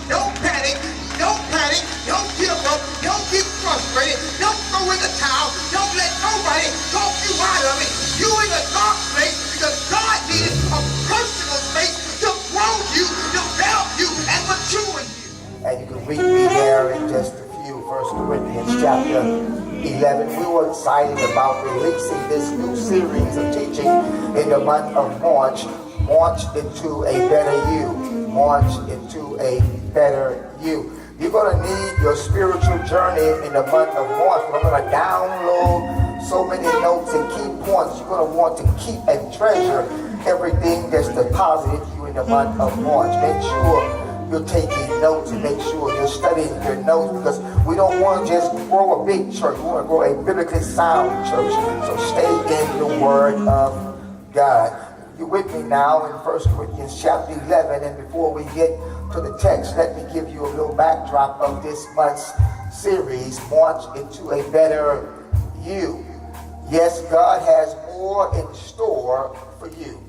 Don't panic. Don't panic. Don't give up. Don't get frustrated. Don't throw in the towel. Don't let nobody talk you out of it. You in a dark place because God needed a personal space to grow you, develop you, and mature you. And you can read me there in just a few, 1 Corinthians chapter 11. We were excited about releasing this new series of teaching in the month of March. March into a better you. March into a better you. You're going to need your spiritual journey in the month of March. We're going to download so many notes and key points. You're going to want to keep and treasure everything that's deposited to you in the month of March. Make sure you're taking notes and make sure you're studying your notes, because we don't want to just grow a big church. We want to grow a biblically sound church. So stay in the Word of God. You're with me now in 1 Corinthians chapter 11, and before we get to the text, let me give you a little backdrop of this month's series, March into a Better You. Yes, God has more in store for you.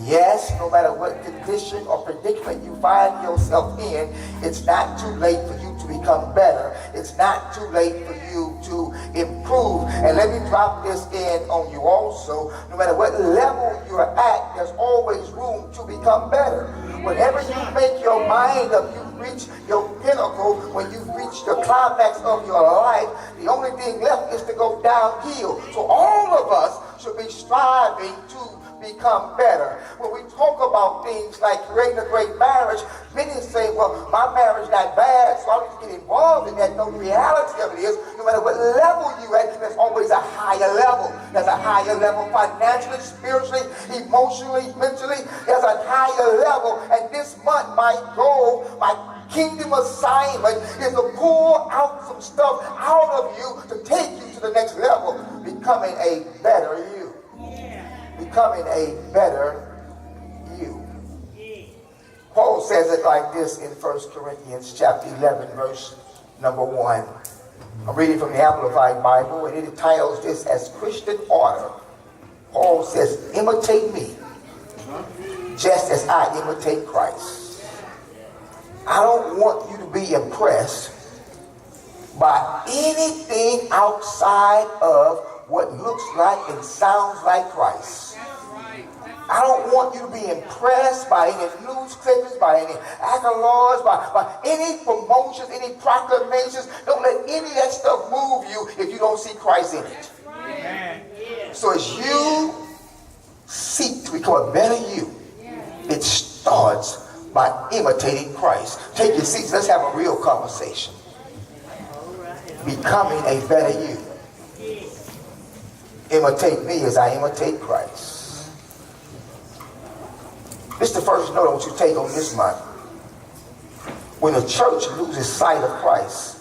Yes, no matter what condition or predicament you find yourself in, it's not too late for you to become better. It's not too late for you to improve. And let me drop this in on you also. No matter what level you're at, there's always room to become better. Whenever you make your mind up, you reach your pinnacle, when you reach the climax of your life, the only thing left is to go downhill. So all of us should be striving to become better. When we talk about things like creating a great marriage, many say, well, my marriage not bad, so I don't get involved in that. No, the reality of it is, no matter what level you at, there's always a higher level. There's a higher level financially, spiritually, emotionally, mentally. There's a higher level. And this month, my goal, my kingdom assignment is to pour out some stuff out of you to take you to the next level, becoming a better you. Becoming a better you. Paul says it like this in 1 Corinthians chapter 11, verse number 1. I'm reading from the Amplified Bible, and it entitles this as Christian Order. Paul says, imitate me, just as I imitate Christ. I don't want you to be impressed by anything outside of what looks like and sounds like Christ. I don't want you to be impressed by any news clippings, by any accolades, by any promotions, any proclamations. Don't let any of that stuff move you if you don't see Christ in it. Amen. So as you seek to become a better you, it starts by imitating Christ. Take your seats. Let's have a real conversation. Becoming a better you. Imitate me as I imitate Christ. This is the first note I want you to take on this month. When the church loses sight of Christ,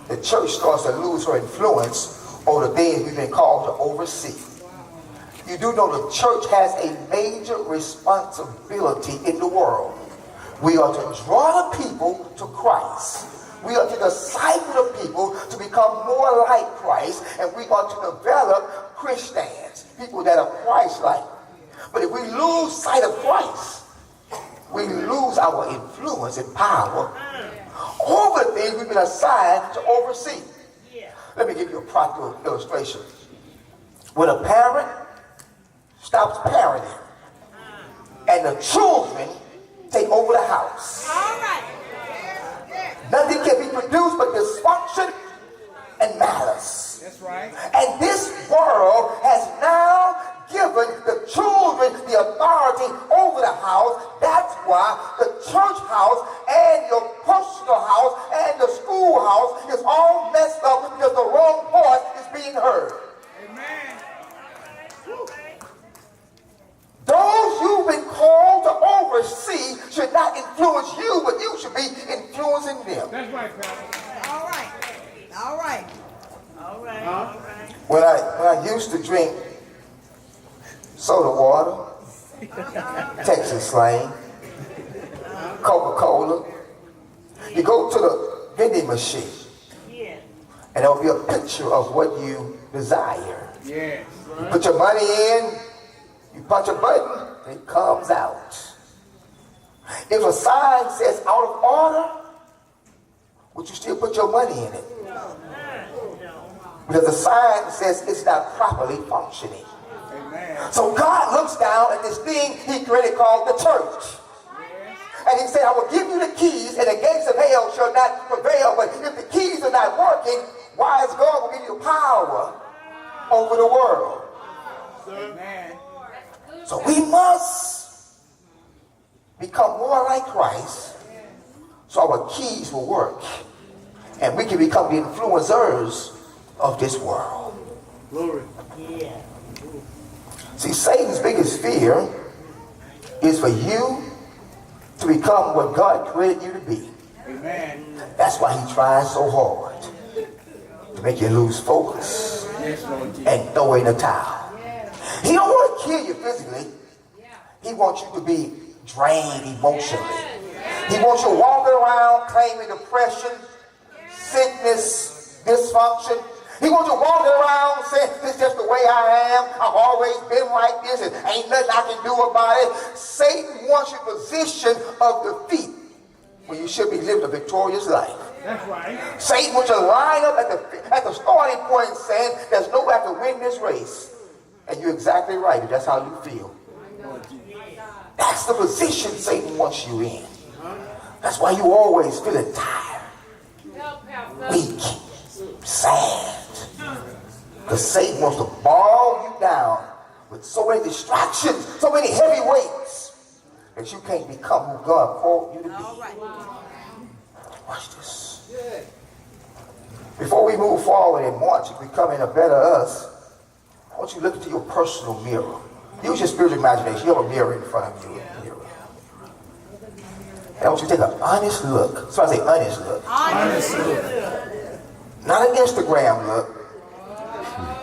the church starts to lose her influence over the things we've been called to oversee. You do know the church has a major responsibility in the world. We are to draw the people to Christ. We are to disciple the people to become more like Christ, and we are to develop Christians, people that are Christ-like. But if we lose sight of Christ, we lose our influence and power over the things we've been assigned to oversee. Let me give you a practical illustration. When a parent stops parenting and the children take over the house, nothing can be produced but dysfunction and malice. That's right. And this world has now given the children the authority over the house. That's why the church house and your personal house and the schoolhouse is all messed up, because the wrong voice is being heard. Amen. Those you've been called to oversee should not influence you, but you should be influencing them. That's right, Pastor. All right. All right. All right. All right. When I used to drink soda water, Texas slang, Coca-Cola, you go to the vending machine, and there'll be a picture of what you desire. Yes. You put your money in, you punch a button, it comes out. If a sign says out of order, would you still put your money in it? Because the sign says it's not properly functioning. So God looks down at this thing he created called the church. And he said, I will give you the keys, and the gates of hell shall not prevail. But if the keys are not working, wise God will give you power over the world. Amen. So we must become more like Christ so our keys will work. And we can become the influencers of this world. Glory. Yeah. See, Satan's biggest fear is for you to become what God created you to be. Amen. That's why he tries so hard to make you lose focus and throw in the towel. He don't want to kill you physically. He wants you to be drained emotionally. He wants you walking around claiming depression, sickness, dysfunction. He wants you walking around saying, this is just the way I am. I've always been like this and ain't nothing I can do about it. Satan wants you in a position of defeat when you should be living a victorious life. That's right. Satan wants you to line up at the starting point saying, there's no way I can win this race. And you're exactly right if that's how you feel. That's the position Satan wants you in. That's why you always feeling tired, weak, sad. Because Satan wants to ball you down with so many distractions, so many heavy weights, that you can't become who God called you to be. Watch this. Before we move forward and march to becoming a better us, I want you to look into your personal mirror. Use your spiritual imagination. You have a mirror in front of you. And I want you to take an honest look. So I say honest look. Honest look. Not an Instagram look.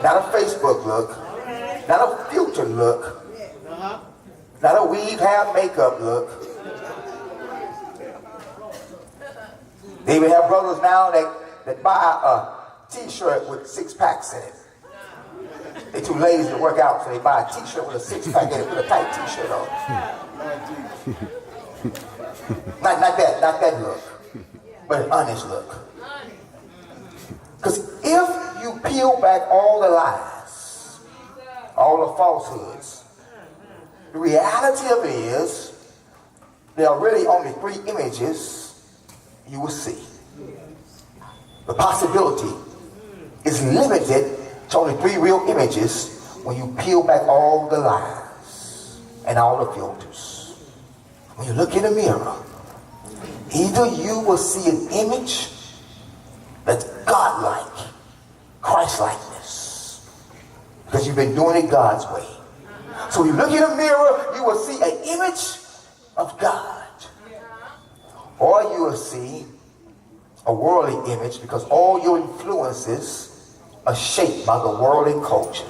Not a Facebook look. Not a filter look. Not a weave, hair, makeup look. They even have brothers now that buy a t-shirt with 6 packs in it. They're too lazy to work out, so they buy a t-shirt with a 6-pack in it, put a tight t-shirt on. Not that look, but an honest look. Because if you peel back all the lies, all the falsehoods, the reality of it is there are really only 3 images you will see. The possibility is limited to only 3 real images when you peel back all the lies and all the filters. When you look in the mirror, either you will see an image that's God-like, Christ-likeness, because you've been doing it God's way. So when you look in the mirror, you will see an image of God. Or you will see a worldly image, because all your influences are shaped by the worldly culture.